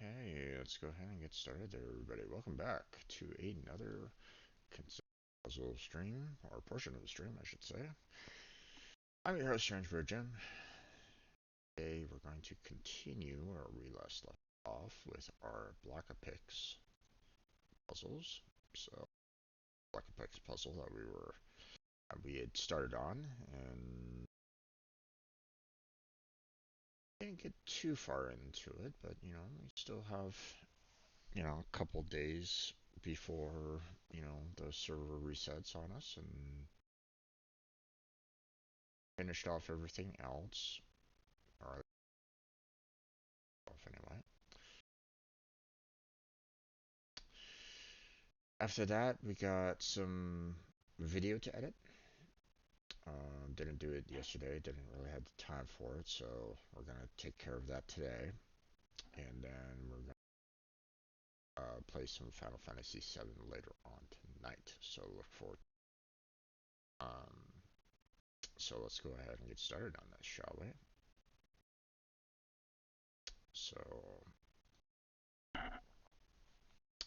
Okay, let's go ahead and get started there, everybody. Welcome back to another Conceptis Puzzle stream, or portion of the stream, I should say. I'm your host, Strangebeard Jim. Today we're going to continue where we last left off with our Block-a-Pix puzzles. So, Block-a-Pix puzzle that we had started on, and didn't get too far into it, but we still have a couple days before, the server resets on us, and finished off everything else. Or off anyway. After that, we got some video to edit. Didn't do it yesterday, didn't really have the time for it, so we're gonna take care of that today. And then we're gonna play some Final Fantasy VII later on tonight, so look forward. So let's go ahead and get started on this, shall we? So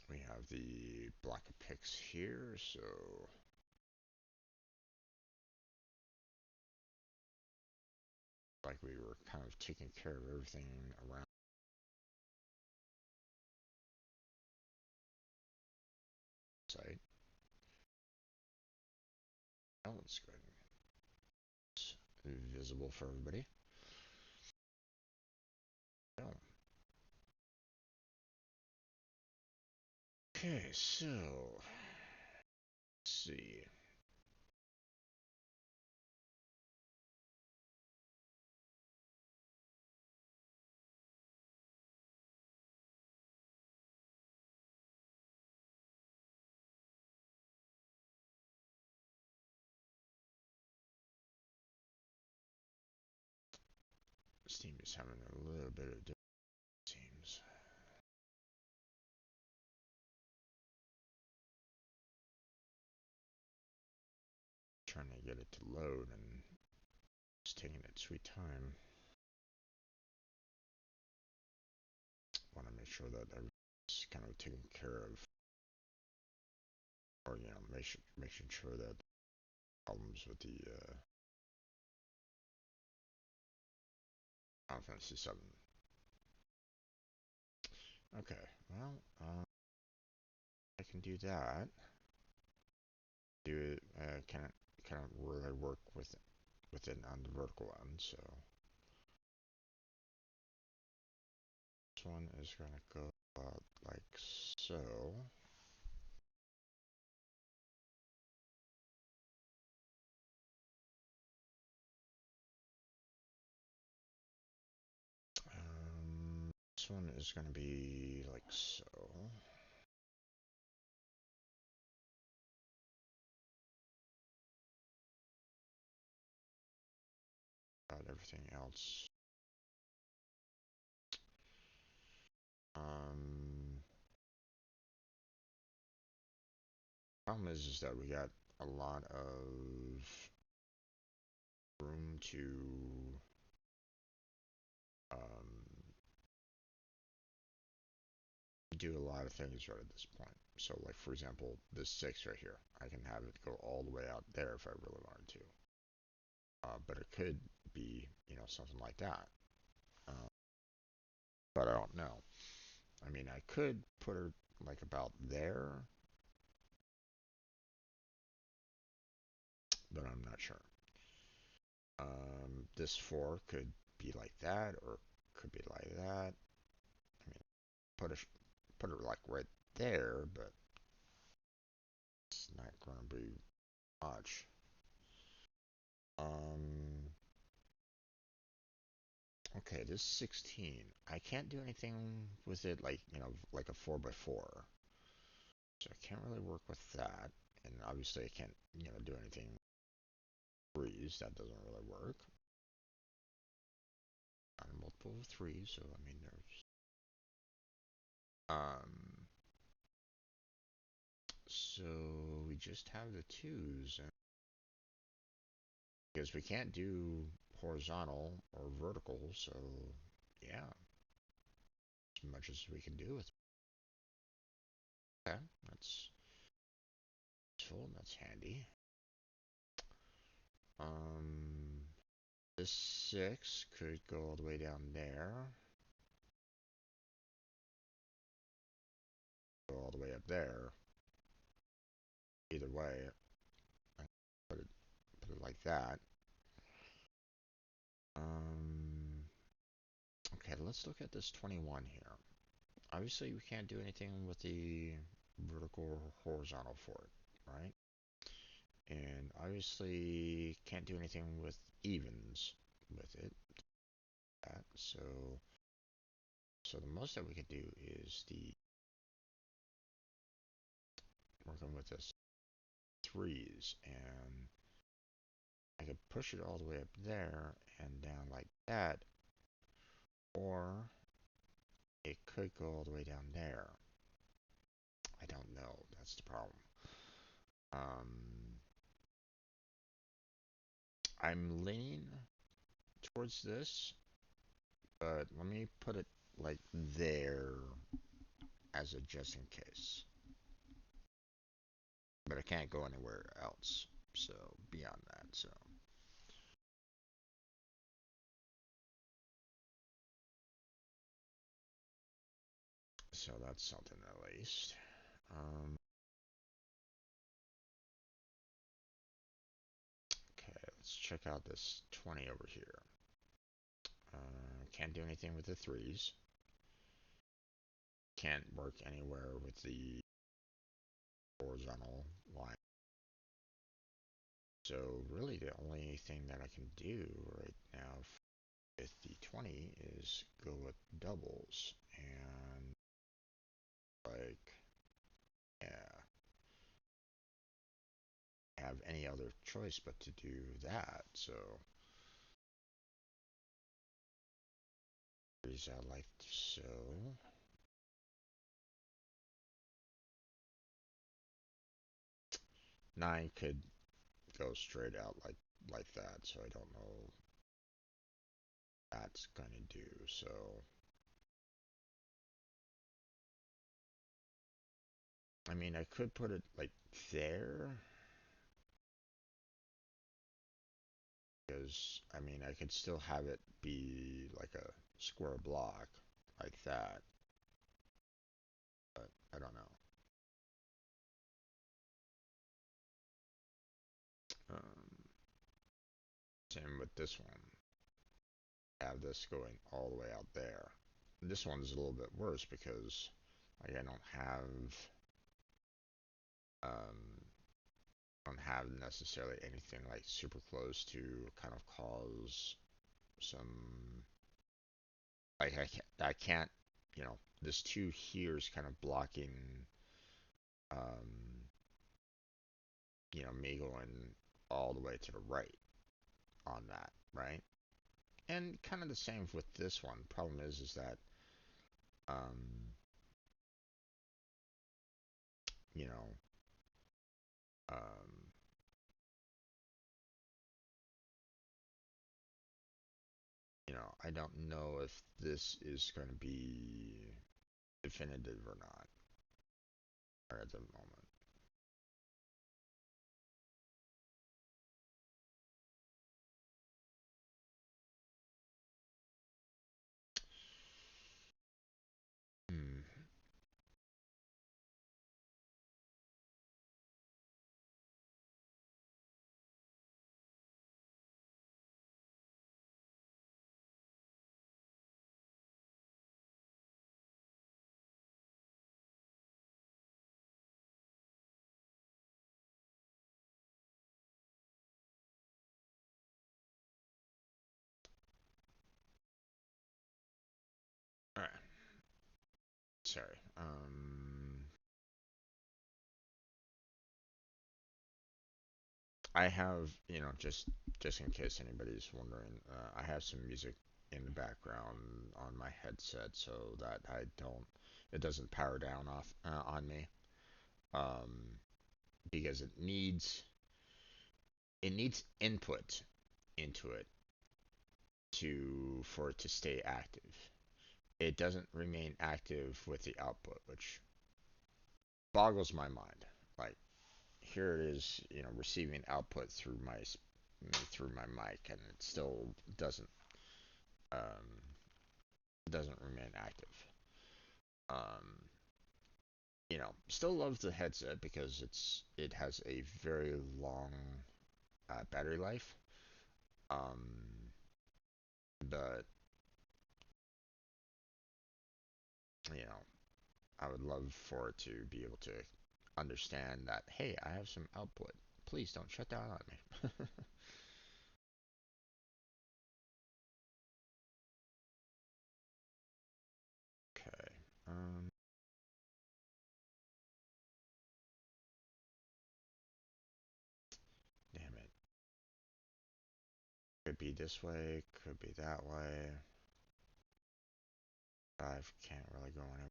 we have the Block-a-Pix here, so like we were kind of taking care of everything around the site. Now let's go ahead and it's visible for everybody. Oh. Okay, so let's see. Steam is having a little bit of difficulty, seems. Trying to get it to load and it's taking its sweet time. Want to make sure that everything's kind of taken care of, or making sure that problems with the Final Fantasy VII. Okay, well, I can do that. Do it, kind of really work with it on the vertical end. So this one is going to go about like so. This one is going to be like so. About everything else. Problem is that we got a lot of room to do a lot of things right at this point. So, like for example, this 6 right here, I can have it go all the way out there if I really wanted to. But it could be, something like that. But I don't know. I mean, I could put her like about there, but I'm not sure. This 4 could be like that, or could be like that. I mean, put her like right there, but it's not going to be much. Okay, this 16. I can't do anything with it like, like a 4x4. So I can't really work with that. And obviously I can't, do anything threes. That doesn't really work. On a multiple of 3, so I mean there's so we just have the 2s, and because we can't do horizontal or vertical, so yeah. much as we can do with. Okay, that's useful. That's handy. This 6 could go all the way down there. Go all the way up there. Either way, I put it like that. Okay, let's look at this 21 here. Obviously, we can't do anything with the vertical or horizontal for it, right? And obviously, can't do anything with evens with it. So the most that we could do is the working with this 3s, and I could push it all the way up there and down like that, or it could go all the way down there. I don't know. That's the problem. I'm leaning towards this, but let me put it like there as a just in case. But I can't go anywhere else. So beyond that, so that's something at least. Okay, let's check out this 20 over here. Can't do anything with the 3s. Can't work anywhere with the horizontal line. So really the only thing that I can do right now with the 20 is go with doubles, and like, yeah, have any other choice but to do that. So is that like so? 9 could go straight out like that, so I don't know what that's gonna do. So I mean, I could put it like there, because I mean, I could still have it be like a square block like that, but I don't know. Um, Same with this one. Have this going all the way out there. This one's a little bit worse because like, um, I don't have necessarily anything like super close to kind of cause some, like I can't, this 2 here is kind of blocking, um, me going all the way to the right on that, right? And kind of the same with this one. Problem is that, um, you know, um, I don't know if this is going to be definitive or not, or at the moment. Hmm. All right. Sorry. I have, just in case anybody's wondering, I have some music in the background on my headset so that it doesn't power down off on me, um, because it needs input into it for it to stay active. it doesn't remain active with the output, which boggles my mind. Like here it is, receiving output through my mic, and it still um, doesn't remain active. Um, still love the headset because it has a very long battery life. Um, but you know, I would love for it to be able to understand that, hey, I have some output. Please don't shut down on me. Okay. Damn it. Could be this way, could be that way. I can't really go anywhere.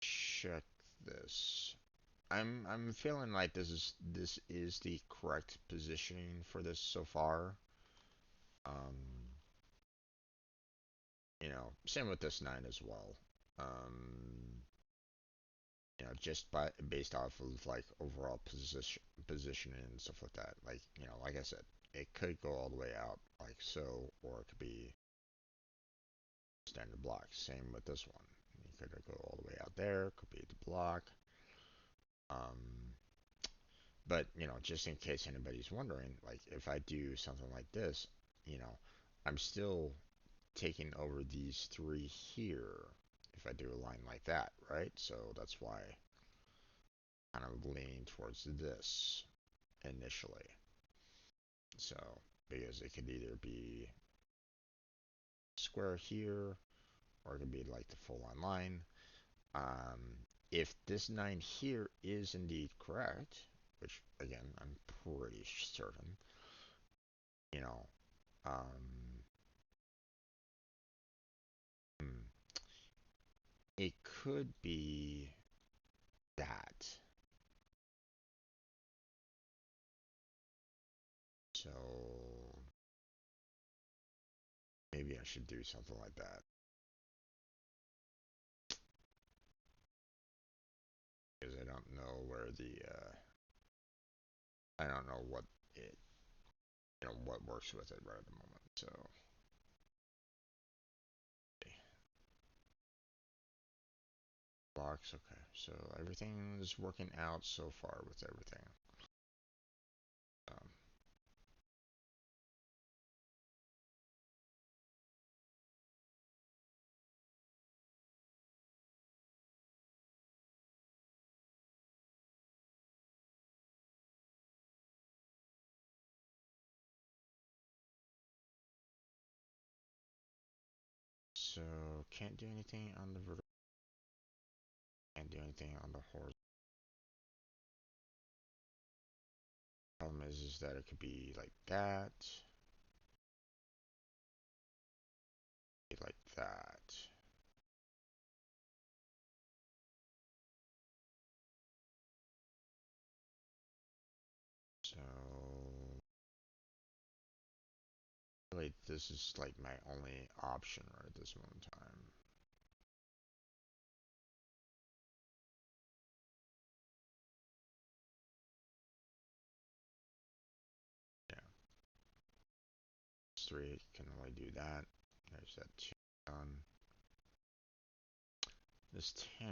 Check this. I'm feeling like this is the correct positioning for this so far. Um, same with this nine as well. Um, just based off of like overall positioning and stuff like that. Like, like I said, it could go all the way out like so, or it could be standard block. Same with this one. You could go all the way out there. Could be the block. Um, but just in case anybody's wondering, like if I do something like this, you know, I'm still taking over these three here. If I do a line like that, right? So that's why I'm kind of leaning towards this initially. So, because it could either be square here, or it could be like the full on line. If this 9 here is indeed correct, which again, I'm pretty certain, you know, um, hmm, it could be that. So, maybe I should do something like that. Because I don't know where I don't know what it, what works with it right at the moment. So, blocks, okay. So everything is working out so far with everything. Um, so can't do anything on the vertical, can't do anything on the horizontal. Problem is that it could be like that, be like that. So really, this is like my only option right at this moment in time. Yeah, this three can only do that. There's that two done. This 10,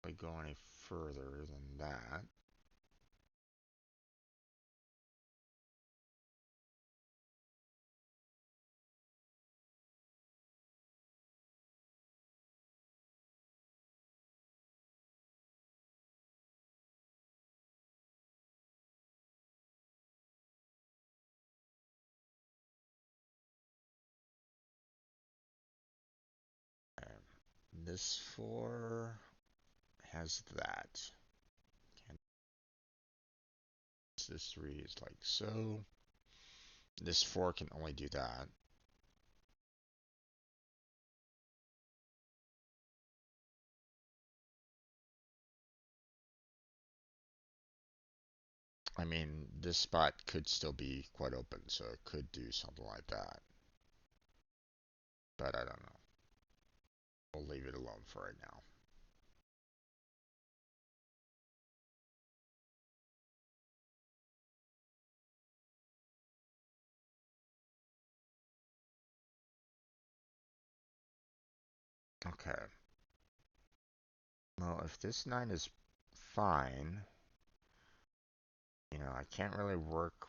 if I go any further than that, um, this 4 has that. And this 3 is like so. This 4 can only do that. I mean, this spot could still be quite open, so it could do something like that. But I don't know. We'll leave it alone for right now. Okay. Well, if this 9 is fine, I can't really work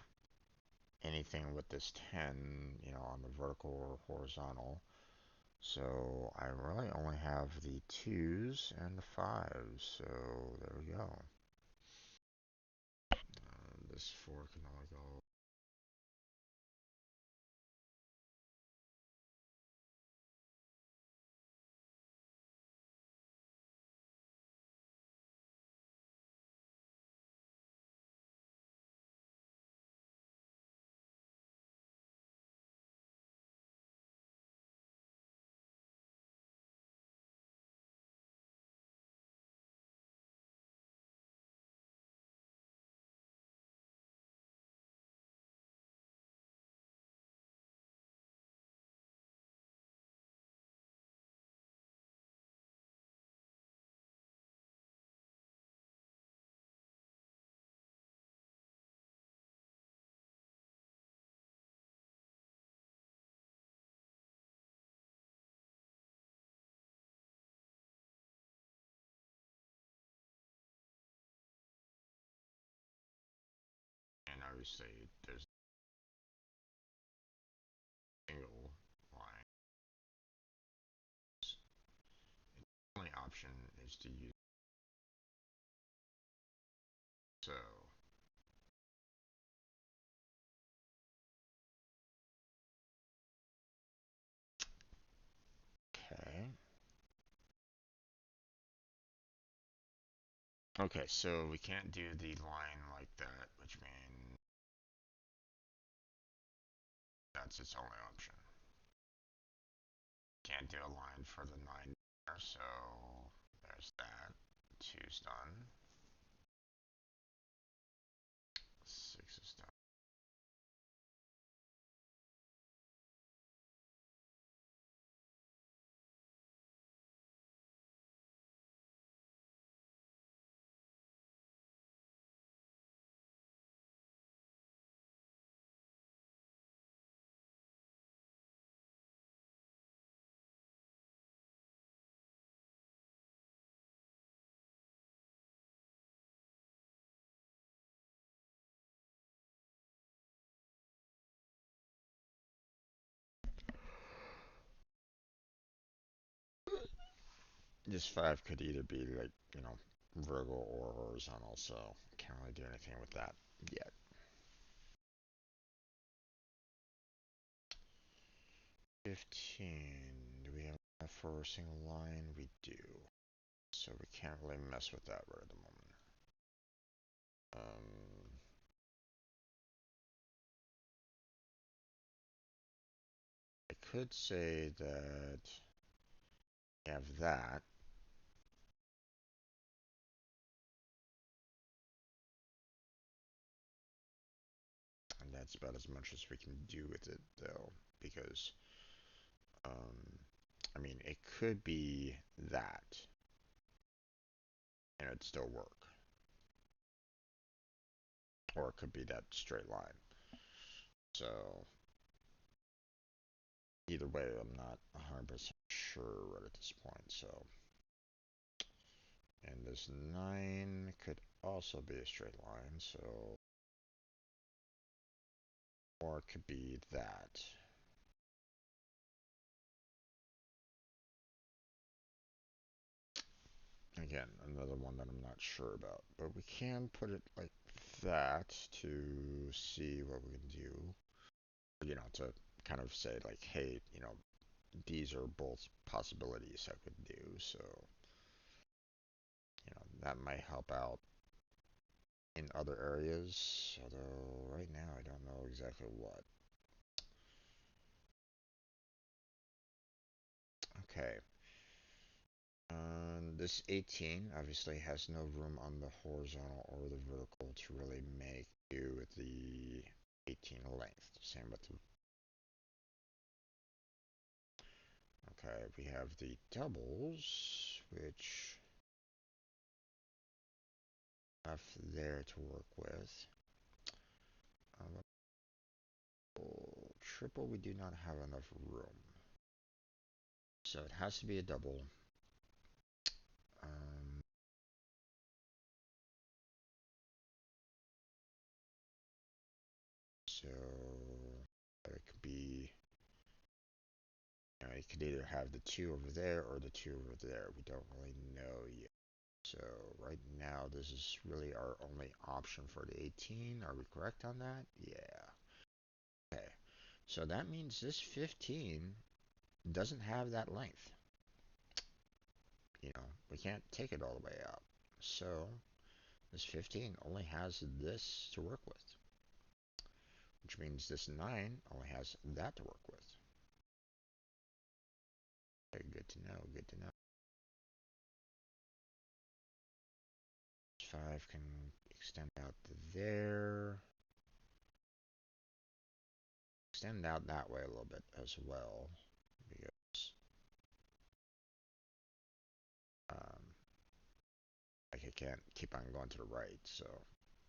anything with this 10, on the vertical or horizontal. So I really only have the 2s and the 5s. So there we go. This 4 can only go. And obviously, there's a single line. The only option is to use so. Okay. Okay, so we can't do the line like that, which means that's its only option. Can't do a line for the 9 there, so there's that. 2's done. 6 is done. This 5 could either be like, vertical or horizontal, so can't really do anything with that yet. 15. Do we have enough for a single line? We do. So we can't really mess with that right at the moment. I could say that we have that. And that's about as much as we can do with it, though, because, I mean, it could be that, and it'd still work. Or it could be that straight line. So, either way, I'm not 100% sure right at this point, so. And this 9 could also be a straight line, so. Or it could be that. Again, another one that I'm not sure about. But we can put it like that to see what we can do. To kind of say like, hey, these are both possibilities I could do. So, that might help out in other areas. Although right now I don't know exactly what. Okay. This 18 obviously has no room on the horizontal or the vertical to really make do with the 18 length. Same with the... Okay, we have the doubles, which enough there to work with. Triple, we do not have enough room. So it has to be a double. Um, so it could be, you could either have the 2 over there or the 2 over there. We don't really know yet. So right now, this is really our only option for the 18. Are we correct on that? Yeah. Okay. So that means this 15 doesn't have that length. We can't take it all the way out. So this 15 only has this to work with, which means this 9 only has that to work with. Okay, good to know, good to know. 5 can extend out to there. Extend out that way a little bit as well, because like I can't keep on going to the right, so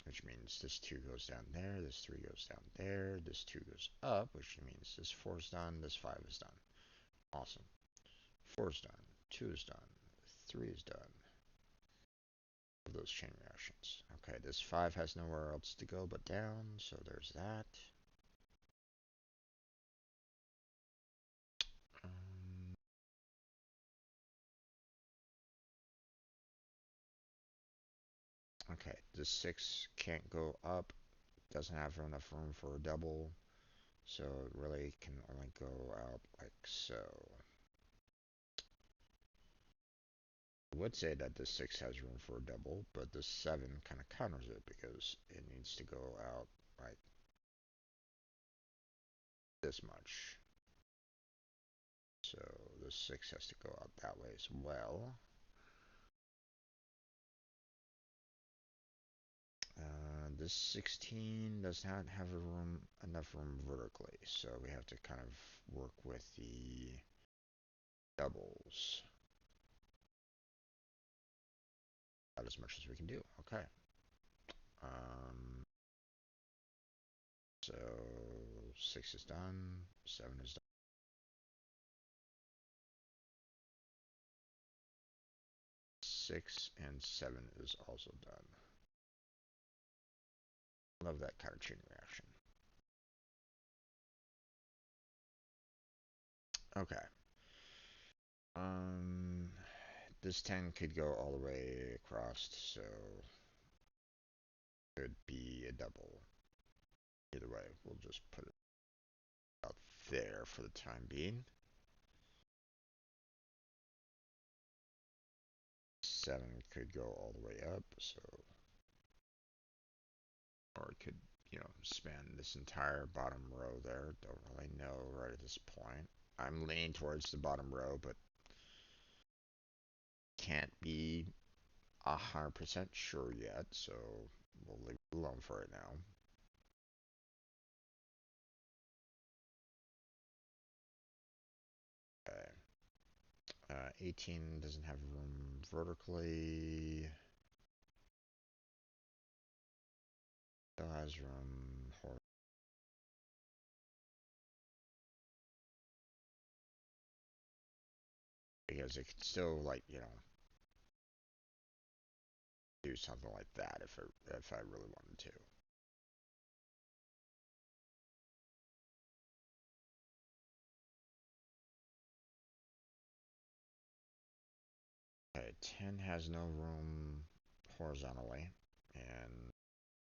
which means this 2 goes down there, this 3 goes down there, this 2 goes up, which means this 4 is done, this 5 is done. Awesome. 4 is done, 2 is done, 3 is done. Of those chain reactions. Okay, this 5 has nowhere else to go but down, so there's that. Okay, this 6 can't go up, doesn't have enough room for a double, so it really can only go out like so. I would say that the 6 has room for a double, but the 7 kind of counters it because it needs to go out like this much. So the 6 has to go out that way as well. This 16 does not have enough room vertically, so we have to kind of work with the doubles. About as much as we can do. Okay. So 6 is done, 7 is done. 6 and 7 is also done. Love that kind of chain reaction. Okay. This 10 could go all the way across, so it could be a double. Either way, we'll just put it out there for the time being. 7 could go all the way up, so, or it could, span this entire bottom row there. Don't really know right at this point. I'm leaning towards the bottom row, but can't be 100% sure yet, so we'll leave it alone for it now. Okay. 18 doesn't have room vertically. Still has room horizontally. Because it could still, like, do something like that if I really wanted to. Okay, 10 has no room horizontally, and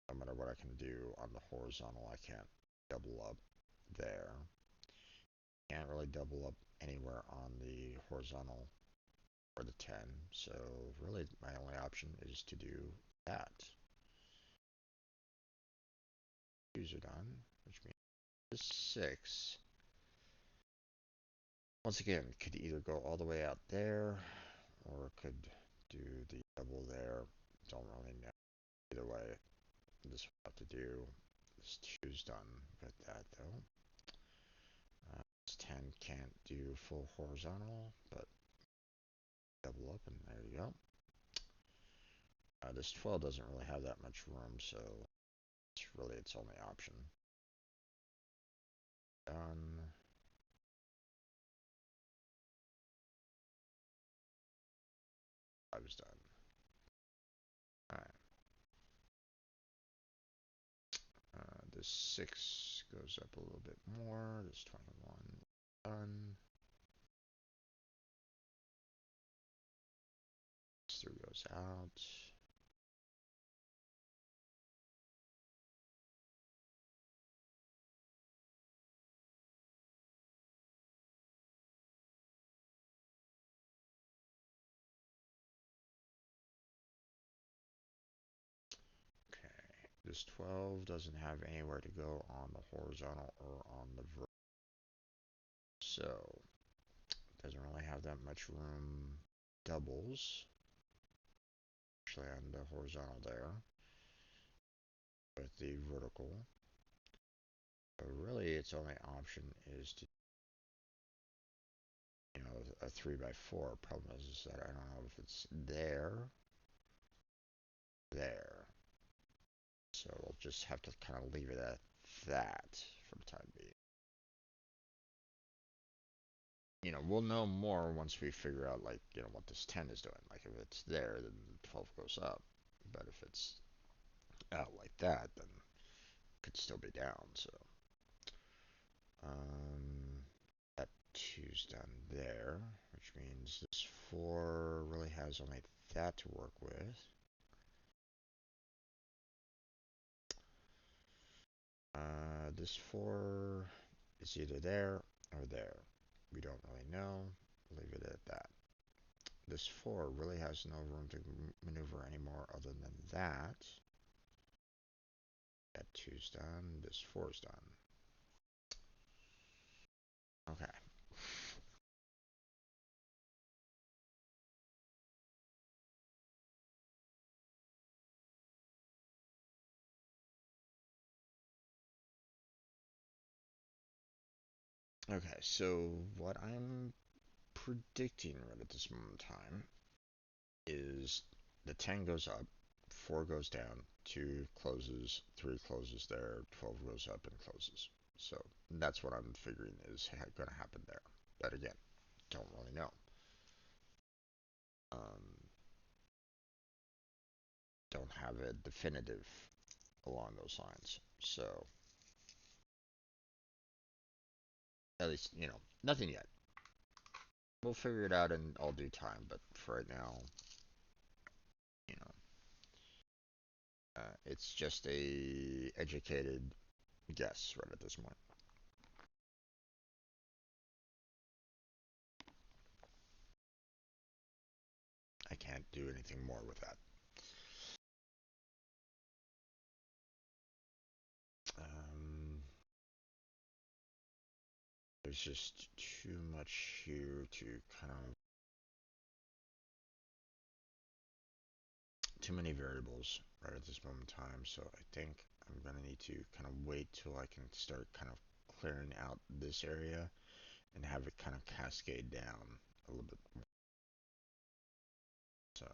no matter what I can do on the horizontal, I can't double up there. Can't really double up anywhere on the horizontal for the 10, so really my only option is to do that. 2's are done, which means this 6, once again, could either go all the way out there, or it could do the double there. Don't really know. Either way, this will have to do. This 2's done with that though. This 10 can't do full horizontal, but double up and there you go. This 12 doesn't really have that much room, so it's really its only option. Done. I was done. Alright. This 6 goes up a little bit more. This 21 done. This 3 goes out. Okay. This 12 doesn't have anywhere to go on the horizontal or on the vertical. So, doesn't really have that much room. Doubles. Actually, on the horizontal there. With the vertical. So really, its only option is to, a 3x4. Problem is that I don't know if it's there. So we'll just have to kind of leave it at that for the time being. We'll know more once we figure out, like, what this 10 is doing. Like, if it's there, then the 12 goes up. But if it's out like that, then it could still be down, so. That 2's done there, which means this 4 really has only that to work with. This 4 is either there or there. We don't really know. Leave it at that. This 4 really has no room to maneuver anymore other than that. That 2's done. This 4's done. Okay. Okay, so what I'm predicting right at this moment in time is the 10 goes up, 4 goes down, 2 closes, 3 closes there, 12 goes up and closes. So that's what I'm figuring is going to happen there. But again, don't really know. Don't have a definitive along those lines. So at least, nothing yet. We'll figure it out in all due time, but for right now, you know, it's just a educated guess right at this point. I can't do anything more with that. There's just too much here to kind of too many variables right at this moment in time. So I think I'm gonna need to kind of wait till I can start kind of clearing out this area and have it kind of cascade down a little bit more. So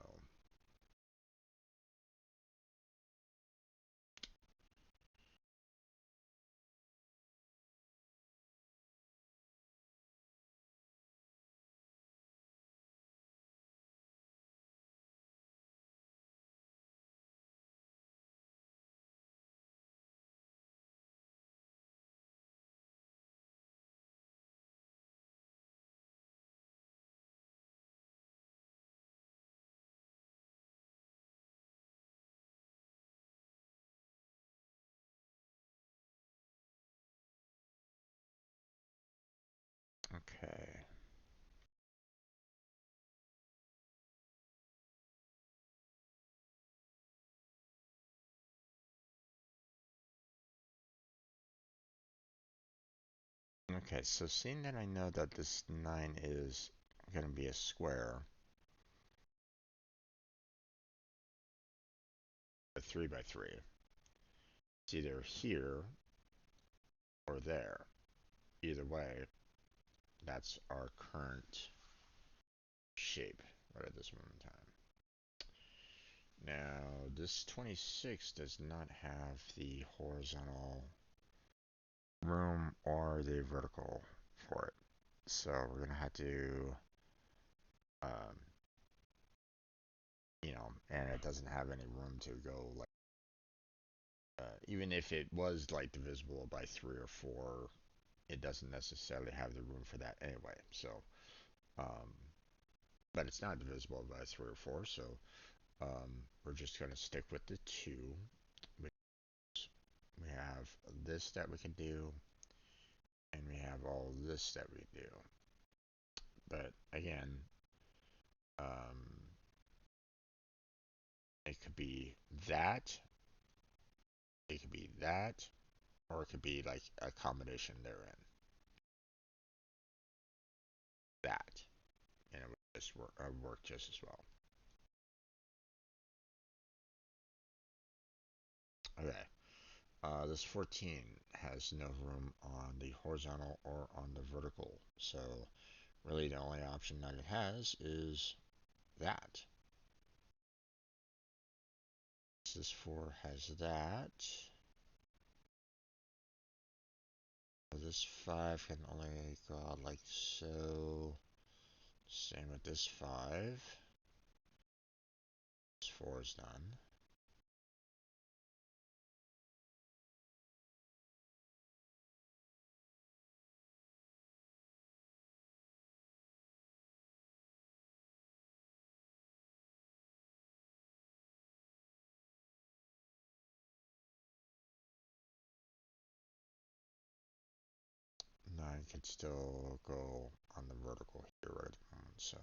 okay. Okay, so seeing that I know that this 9 is going to be a square, a 3 by 3. It's either here or there. Either way, that's our current shape right at this moment in time. Now, this 26 does not have the horizontal room or the vertical for it. So we're going to have to, um, and it doesn't have any room to go like, even if it was like divisible by 3 or 4, it doesn't necessarily have the room for that anyway. So, um, but it's not divisible by 3 or 4, so we're just going to stick with the 2. We have this that we can do, and we have all this that we do. But again, it could be that, it could be that, or it could be like a combination therein. That, and it would just work just as well. Okay. This 14 has no room on the horizontal or on the vertical, so really the only option that it has is that. This 4 has that. This 5 can only go out like so. Same with this 5. This 4 is done. Nine can still go on the vertical here right at the moment, so.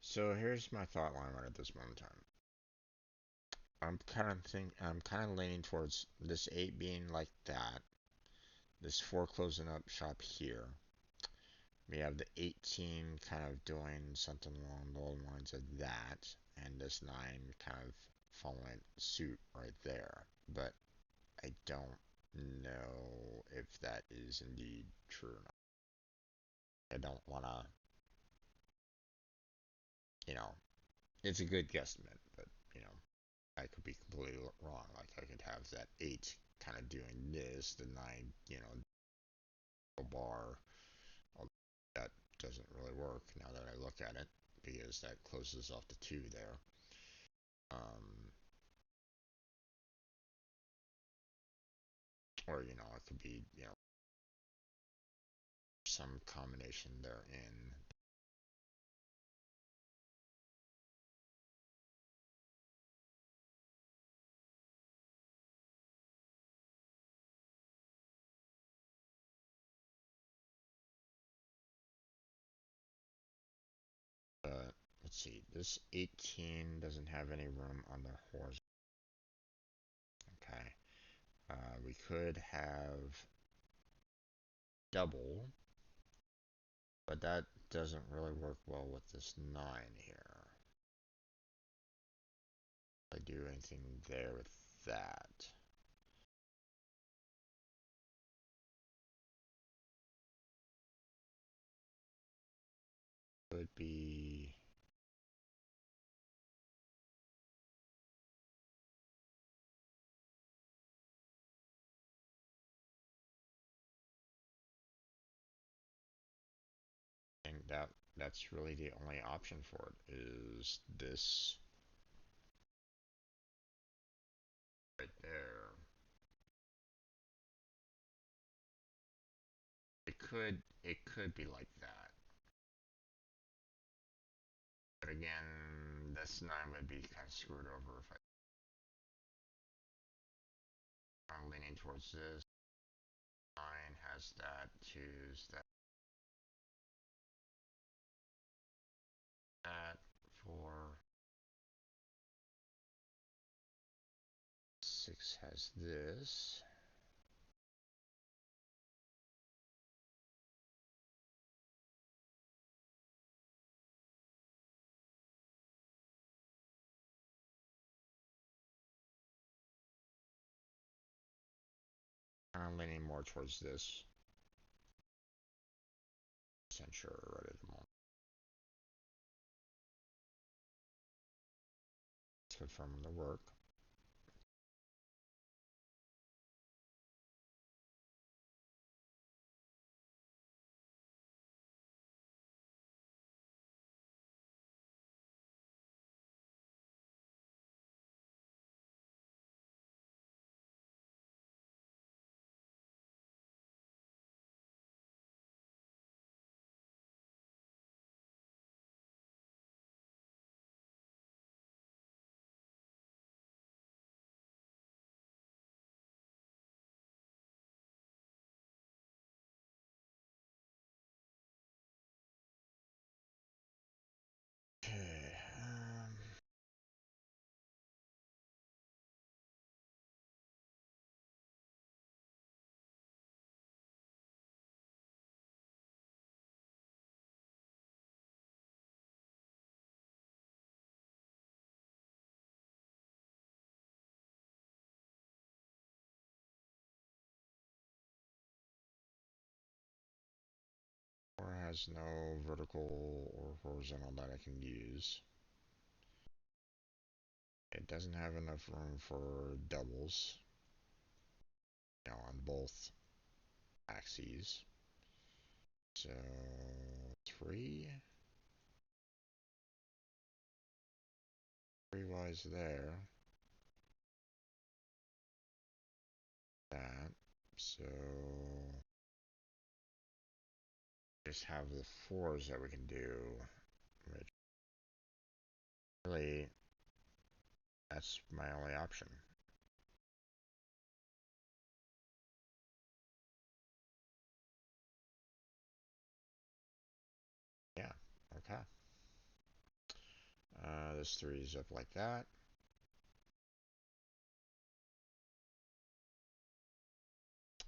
So here's my thought line right at this moment in time. I'm kind of leaning towards this 8 being like that. This 4 closing up shop here. We have the 18 kind of doing something along the lines of that, and this 9 kind of following suit right there. But I don't know if that is indeed true or not. I don't want to, it's a good guesstimate, but, I could be completely wrong. Like, I could have that 8 kind of doing this, the 9, bar. That doesn't really work now that I look at it, because that closes off the 2 there. Or, it could be, some combination therein. Let's see, this 18 doesn't have any room on the horizontal. Okay. We could have double, but that doesn't really work well with this 9 here. If I do anything there with that. Could be that That's really the only option for it, is this right there. It could be like that. But again, this 9 would be kind of screwed over if I'm leaning towards this. 9 has that, 2's that, 4, 6 has this. I'm leaning more towards this. Percent sure right at the moment. Let's confirm the work. Okay. Or has no vertical or horizontal that I can use. It doesn't have enough room for doubles, on both axes. So 3 lies there. That. So just have the 4s that we can do. Which really, that's my only option. Yeah. Okay. This 3 is up like that.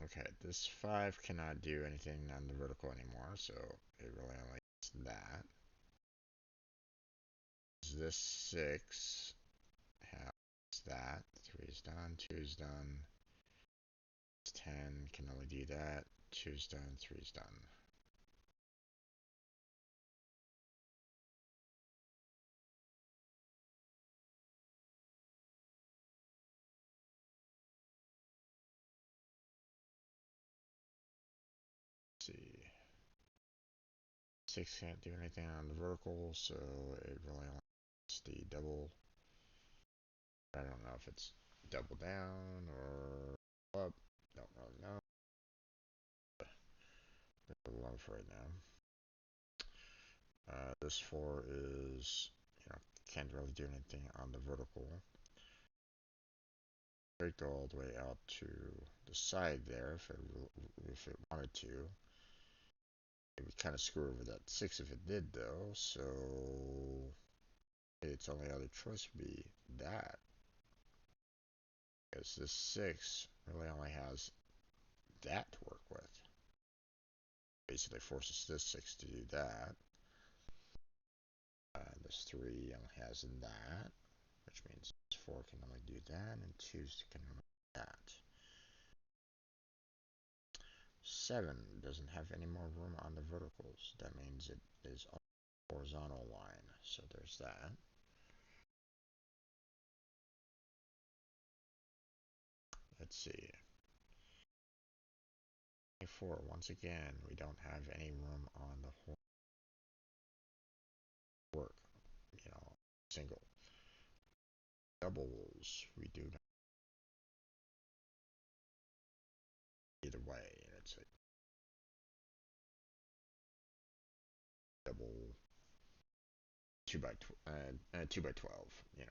Okay, this 5 cannot do anything on the vertical anymore, so it really only is that. This 6 has that. 3 is done, 2 is done. 10 can only do that. 2 is done, 3 is done. Let's see. 6 can't do anything on the vertical, so it really only wants the double. I don't know if it's double down or up. Don't really know. Bit of love right now. This 4 is, can't really do anything on the vertical. It go all the way out to the side there if it wanted to. It would kind of screw over that 6 if it did, though, so its only other choice would be that. Because this 6 really only has that to work with. Basically forces this 6 to do that. This 3 only has that, which means 4 can only do that, and 2 can only do that. 7 doesn't have any more room on the verticals. That means it is on the horizontal line, so there's that. Let's see. 4, once again, we don't have any room on the work, you know, single. Doubles, we do not either way, and it's a double 2 by 12, you know.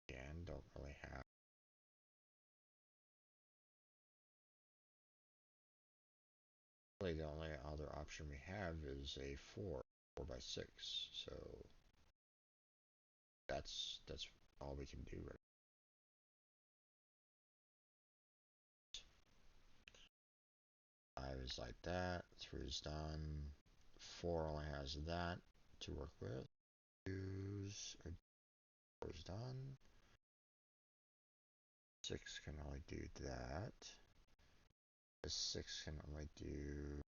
Again, don't really have. Really, the only other option we have is a 4 by 6. So that's all we can do right. 5 is like that. 3 is done. 4 only has that to work with. 2's 4 is done. 6 can only do that. The 6 can only do.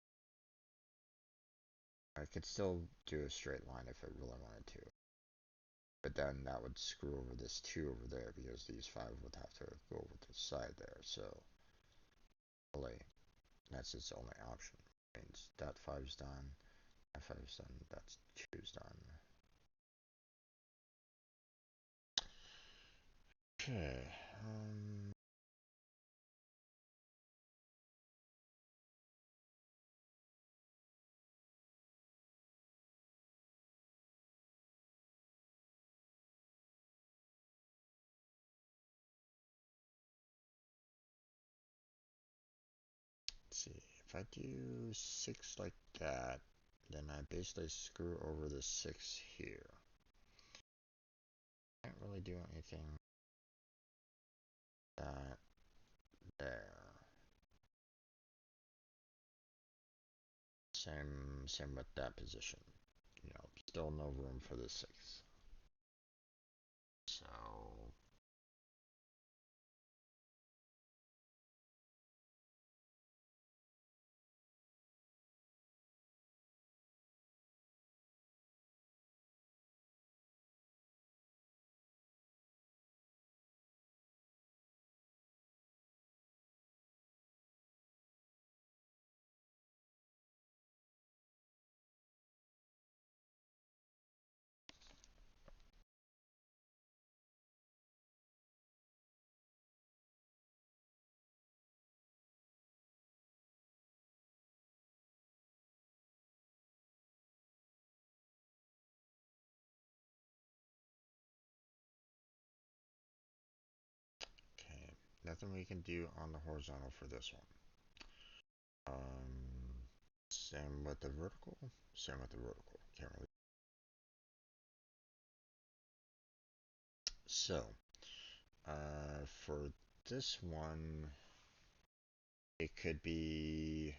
I could still do a straight line if I really wanted to. But then that would screw over this 2 over there because these 5 would have to go over to the side there. So, really, that's its only option. Means that 5's done, that 5's done, that's 2's done. Okay, let's see. If I do 6 like that, then I basically screw over the 6 here. Can't really do anything that there. Same with that position. You know, still no room for the 6. So okay, nothing we can do on the horizontal for this one. Same with the vertical. Same with the vertical. Can't really. So, for this one, it could be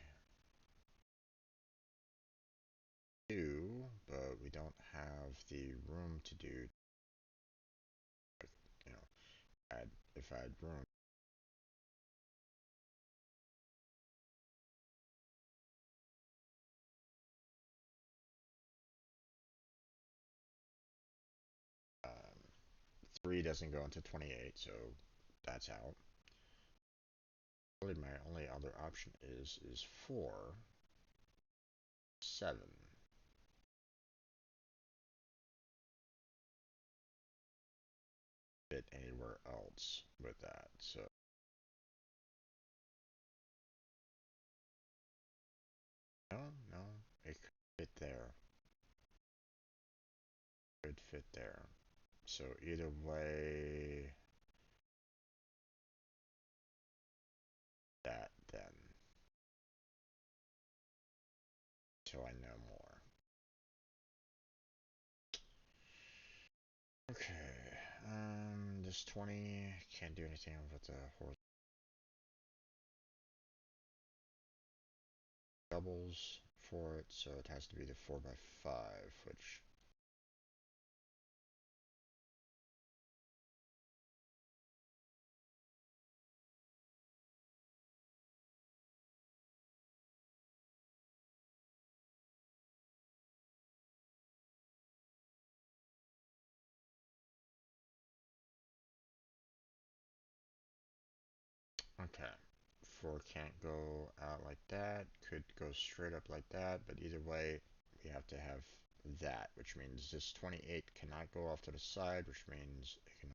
2, but we don't have the room to do. You know, if I had room. 3 doesn't go into 28, so that's out. Really, my only other option is 4, 7. Fit anywhere else with that. So no, it could fit there. Could fit there. So either way, that then. Till I know more. Okay, this 20 can't do anything with the horse doubles for it, so it has to be the 4 by 5, which. Okay, 4 can't go out like that, could go straight up like that, but either way, we have to have that, which means this 28 cannot go off to the side, which means it can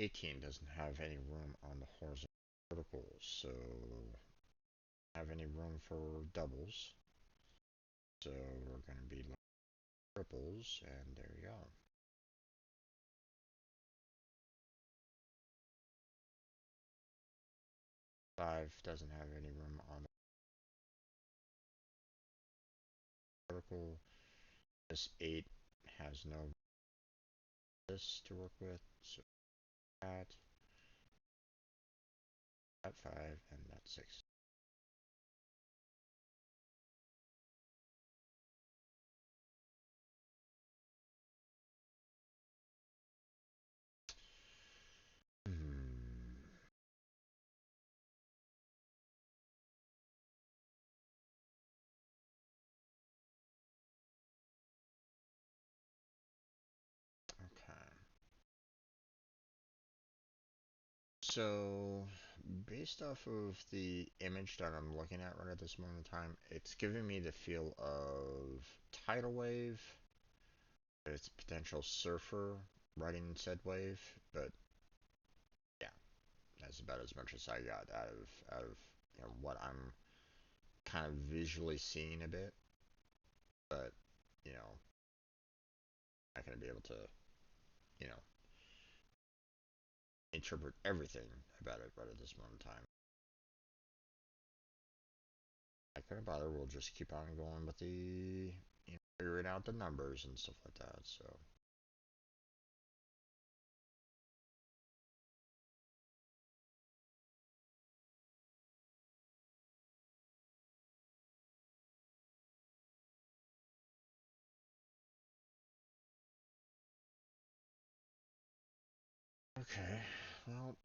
18 doesn't have any room on the horizontal verticals, so have any room for doubles. So we're going to be looking at triples, and there you go. 5 doesn't have any room on the vertical. This 8 has no this to work with, so that 5, and that's 6. Okay. So, based off of the image that I'm looking at right at this moment in time, it's giving me the feel of tidal wave. It's a potential surfer riding said wave, but yeah, that's about as much as I got out of what I'm kind of visually seeing a bit. But not gonna be able to you know interpret everything about it right at this moment in time. I couldn't bother. We'll just keep on going with the figuring out the numbers and stuff like that. So. Okay, well,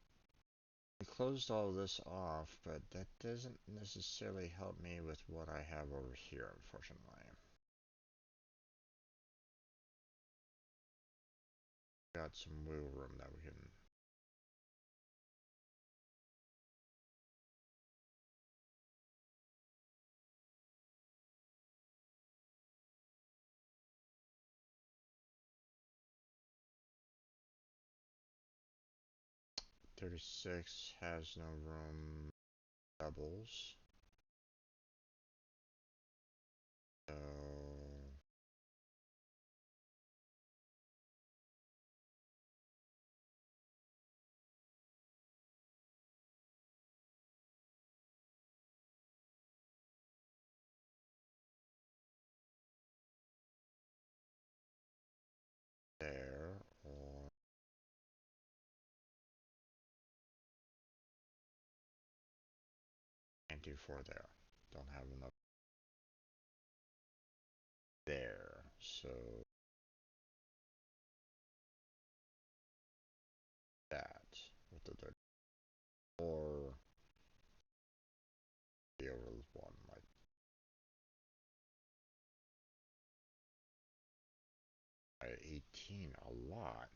I closed all this off, but that doesn't necessarily help me with what I have over here, unfortunately. Got some wiggle room that we can. $36 has no room doubles. So there, or can't do 4 there. Don't have enough there. So that with the 30. Or the over 1, like by 18, a lot.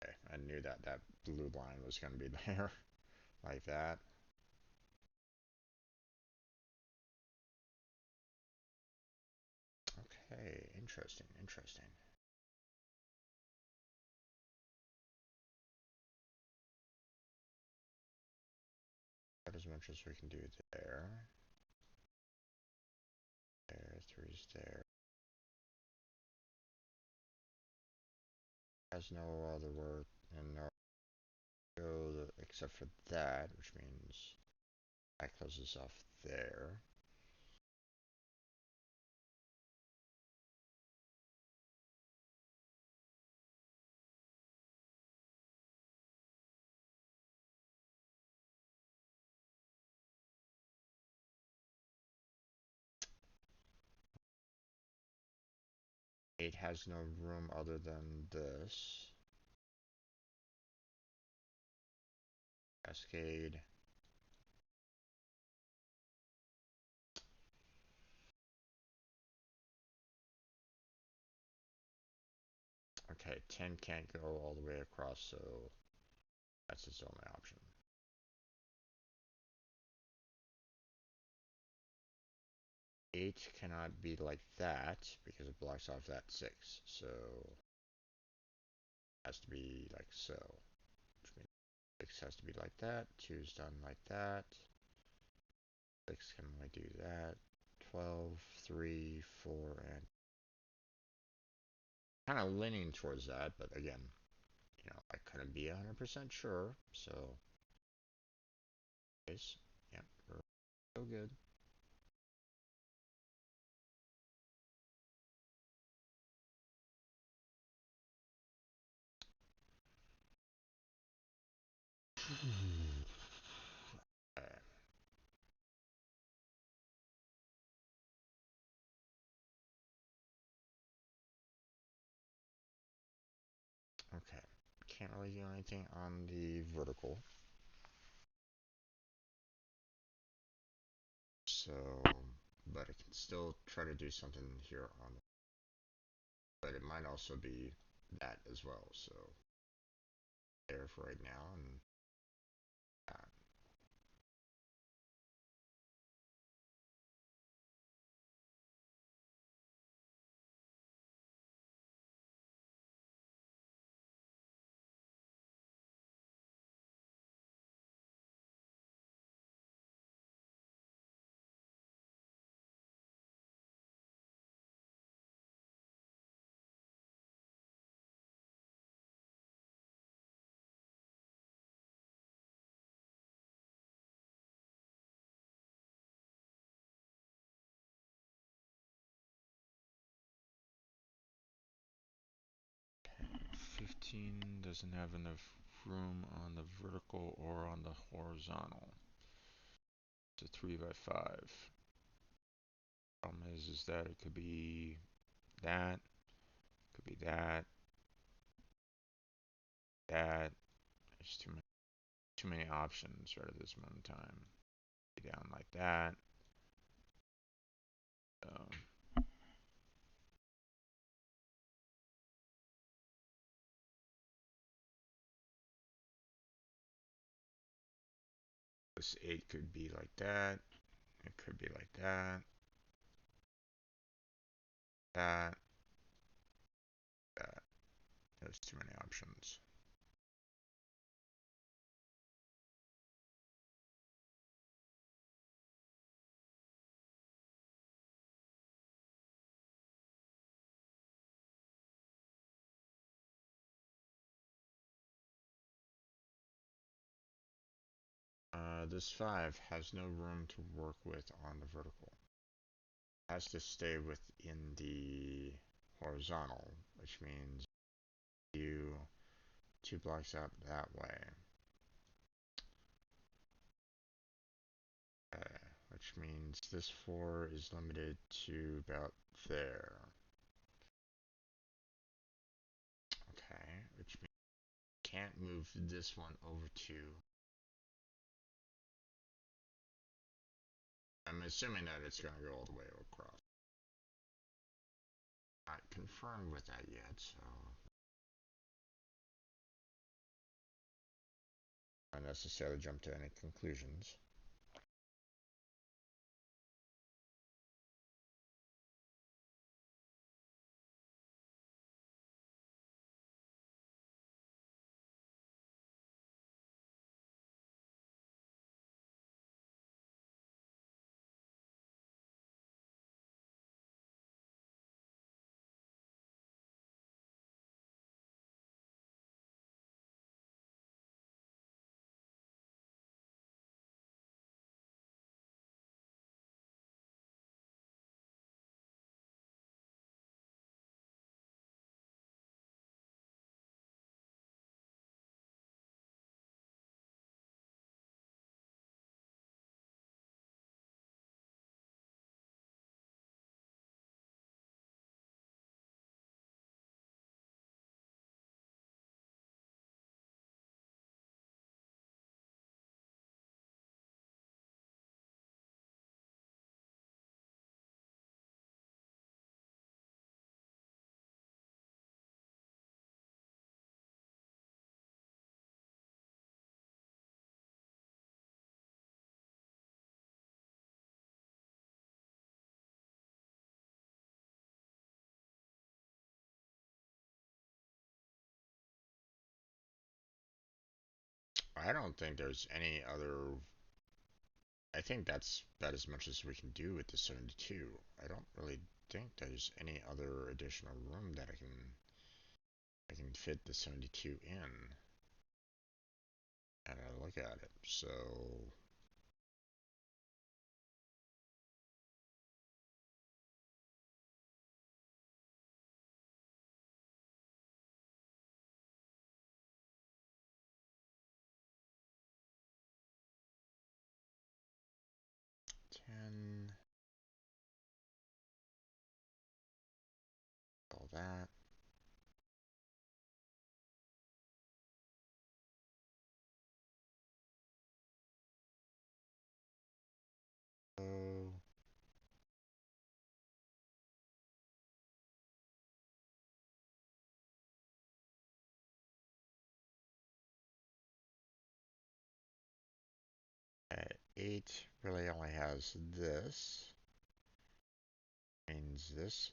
Okay, I knew that blue line was going to be there, like that. Okay, interesting, interesting. About as much as we can do there. There, 3's there. Has no other word and no go except for that, which means that closes off there. 8 has no room other than this. Cascade. Okay, 10 can't go all the way across, so that's its only option. Eight cannot be like that because it blocks off that 6, so it has to be like so. Which means 6 has to be like that, 2 is done like that, 6 can only do that, 12, 3, 4, and kind of leaning towards that, but again, you know, I couldn't be 100% sure, so yeah, we're so good. Okay, can't really do anything on the vertical. So, but I can still try to do something here on, but it might also be that as well. So, there for right now, and that. Okay, 15 doesn't have enough room on the vertical or on the horizontal. It's a 3 by 5. Problem is that it could be that, could be that, that. There's too many options right at this moment in time. Be down like that. This 8 could be like that. It could be like that. That. That. There's too many options. This 5 has no room to work with on the vertical. It has to stay within the horizontal, which means you 2 blocks out that way. Which means this 4 is limited to about there. Okay, which means you can't move this one over to. I'm assuming that it's going to go all the way across. Not confirmed with that yet, so not necessarily jump to any conclusions. I don't think there's any other. I think that's about as much as we can do with the 72. I don't really think there's any other additional room that I can fit the 72 in. And I look at it. So 10, all that. So 8 really only has this. Means this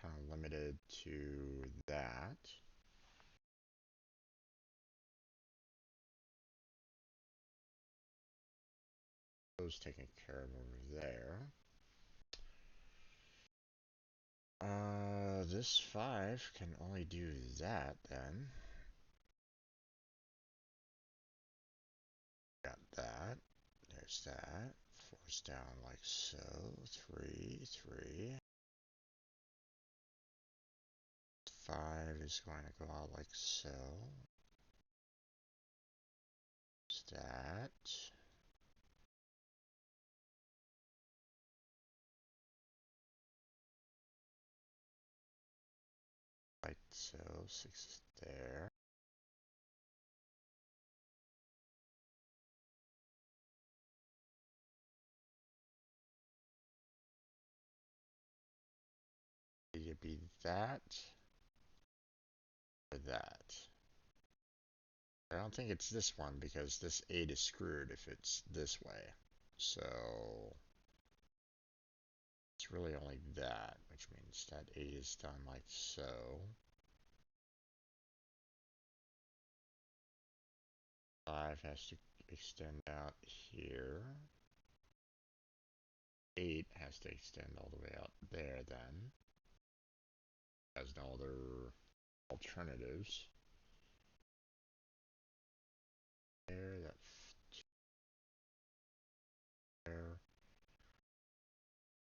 kind of limited to that. Those taken care of over there. This 5 can only do that then. Got that. There's that. 4's down like so. 3, 3. 5 is going to go out like so. There's that. Like so. 6 is there. It'd be that or that. I don't think it's this one because this 8 is screwed if it's this way. So it's really only that, which means that 8 is done like so. 5 has to extend out here. 8 has to extend all the way out there then. Has no other alternatives. There, that there.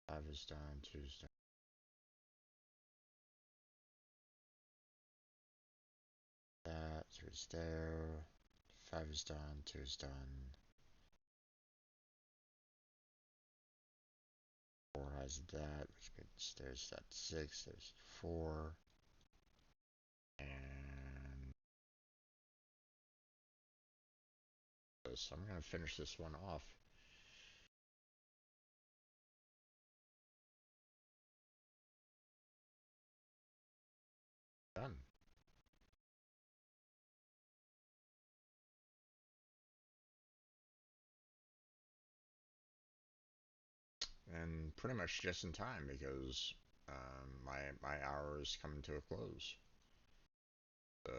5 is done, 2 is done. That, 3 is there. 5 is done, 2 is done. 4 has that, which means there's that 6, there's 4. And so I'm going to finish this one off. Done. And pretty much just in time because my hour is coming to a close. So,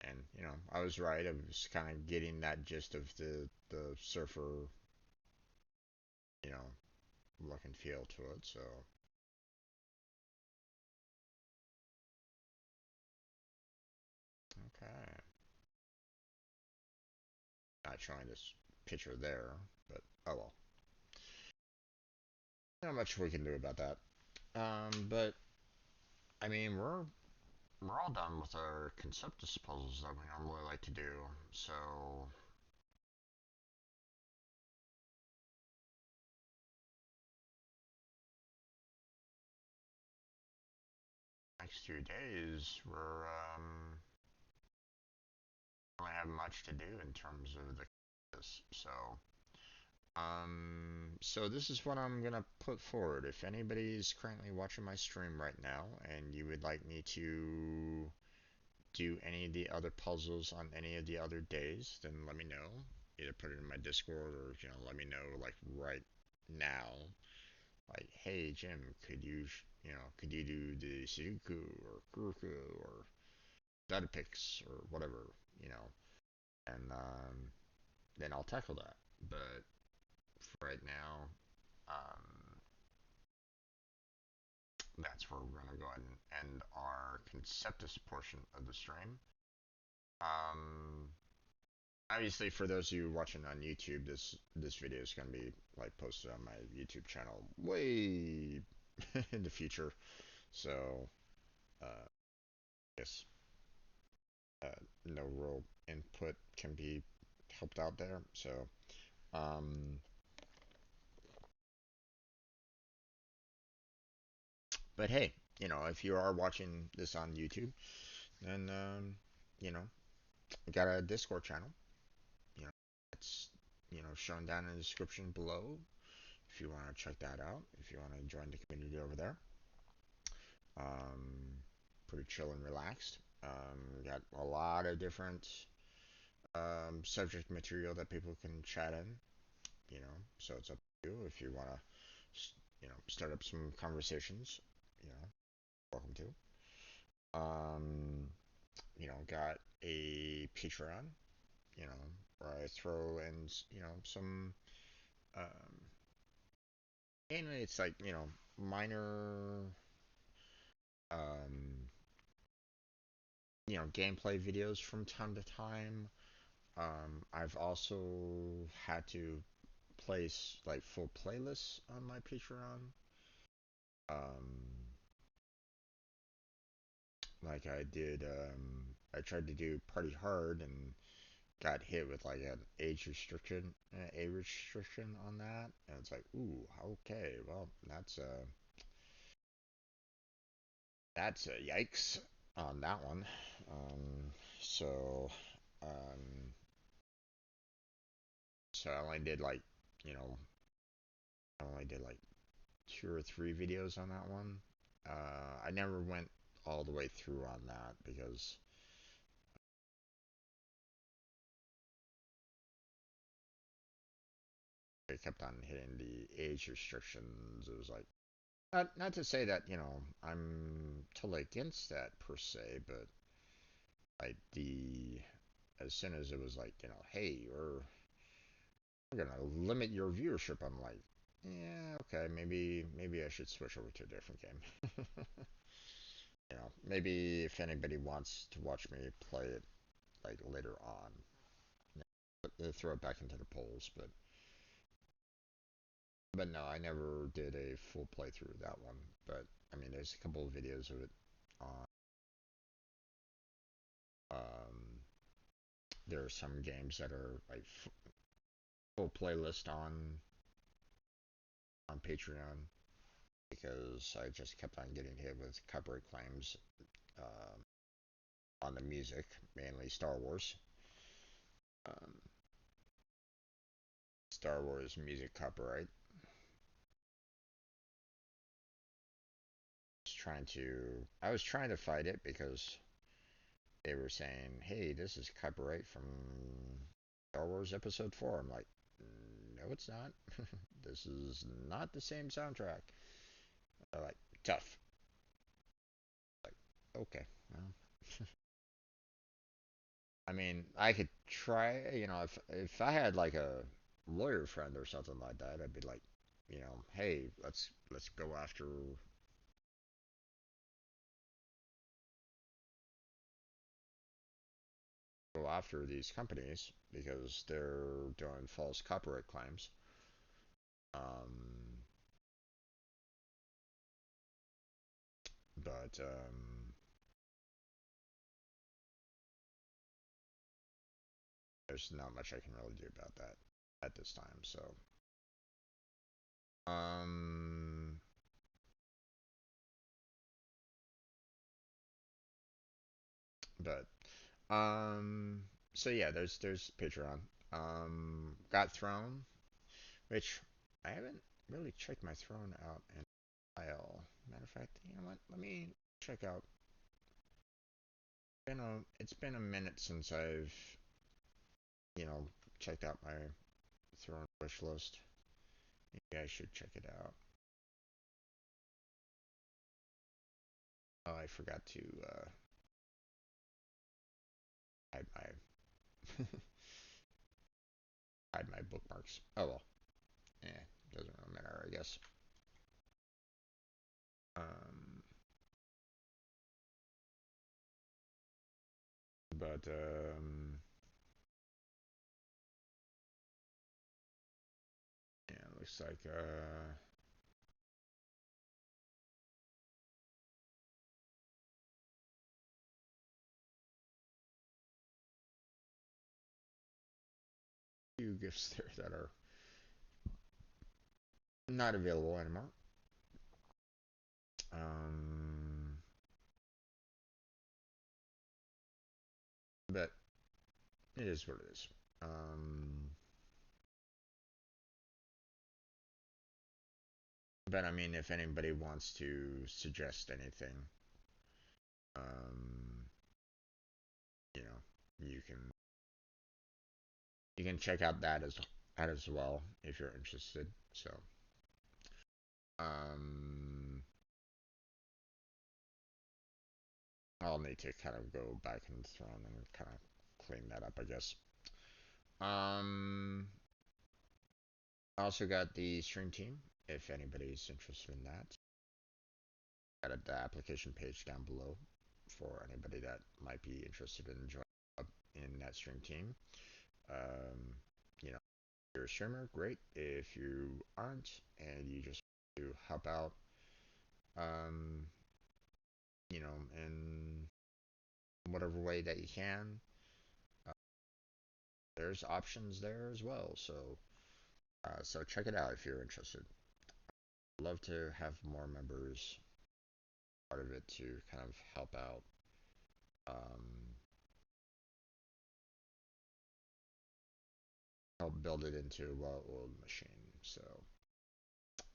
and I was right. I was kind of getting that gist of the surfer, you know, look and feel to it. So, okay, not showing this picture there, but oh well. Not much we can do about that. But I mean, we're all done with our Conceptis puzzles that we normally like to do. So next 2 days we don't have much to do in terms of the this. So this is what I'm gonna put forward. If anybody's currently watching my stream right now and you would like me to do any of the other puzzles on any of the other days, then let me know. Either put it in my Discord or let me know like right now. Like, hey Jim, could you do the Sudoku or Kuruku or Tic-Tac-Pix or whatever, you know, and then I'll tackle that. But for right now, um, that's where we're gonna go ahead and end our Conceptus portion of the stream. Um, Obviously, for those of you watching on YouTube, this video is gonna be like posted on my YouTube channel way in the future. So, uh, yes, uh, no real input can be helped out there. So, um, but hey, if you are watching this on YouTube, then you know, we got a Discord channel. You know, it's shown down in the description below. If you want to check that out, if you want to join the community over there, pretty chill and relaxed. We got a lot of different subject material that people can chat in. So it's up to you if you want to, start up some conversations. Welcome to. Um, got a Patreon. Where I throw in, some, um, mainly it's like, minor, um, gameplay videos from time to time. I've also had to place like full playlists on my Patreon. Um, like I tried to do Party Hard and got hit with like an age restriction on that, and it's like, ooh, okay, well, that's a yikes on that one. So, um, so I only did like, you know, I only did like 2 or 3 videos on that one. I never went all the way through on that because they kept on hitting the age restrictions. It was like, not to say that I'm totally against that per se, but like the as soon as it was like, hey, we're gonna limit your viewership, I'm like, yeah, okay, maybe I should switch over to a different game. Maybe if anybody wants to watch me play it like later on, throw it back into the polls. But no, I never did a full playthrough of that one. But I mean, there's a couple of videos of it on. Um, there are some games that are like full playlist on Patreon because I just kept on getting hit with copyright claims um, on the music, mainly Star Wars. Um, Star Wars music copyright. I was trying to fight it because they were saying, "Hey, this is copyright from Star Wars Episode 4." I'm like, "No, it's not. This is not the same soundtrack." They're like, "Tough." Like, okay, well, I mean, I could try. If I had like a lawyer friend or something like that, I'd be like, "Hey, let's go after these companies because they're doing false copyright claims." Um, but there's not much I can really do about that at this time. So, um, but so yeah, there's Patreon. Got Throne, which I haven't really checked my Throne out in a while. Matter of fact, you know what? Let me check out. It's been a minute since I've you know checked out my Throne wish list. Maybe I should check it out. Oh, I forgot to hide my hide my bookmarks. Oh well. Doesn't really matter, I guess. Um, but yeah, looks like few gifts there that are not available anymore. Um, but it is what it is. But I mean, if anybody wants to suggest anything, um, you know, you can check out that as well if you're interested. So, um, I'll need to kind of go back in the throne and kind of clean that up, I guess. Um, I also got the stream team if anybody's interested in that. Got the application page down below for anybody that might be interested in joining up in that stream team. Um, you know, if you're a streamer, great. If you aren't and you just want to help out, um, in whatever way that you can, uh, there's options there as well. So check it out if you're interested. I'd love to have more members part of it to kind of help out. Um, help build it into a well-oiled machine. So,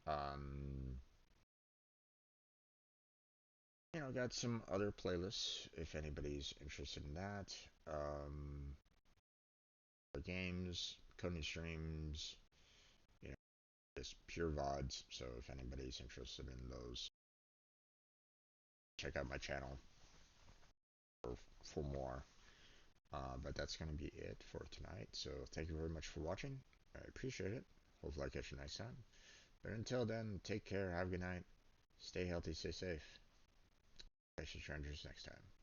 um, got some other playlists if anybody's interested in that. The games, coding streams, you know, just pure VODs. So if anybody's interested in those, check out my channel for more. But that's going to be it for tonight. So thank you very much for watching. I appreciate it. Hopefully I catch you next time. But until then, take care. Have a good night. Stay healthy. Stay safe. Catch you strangers next time.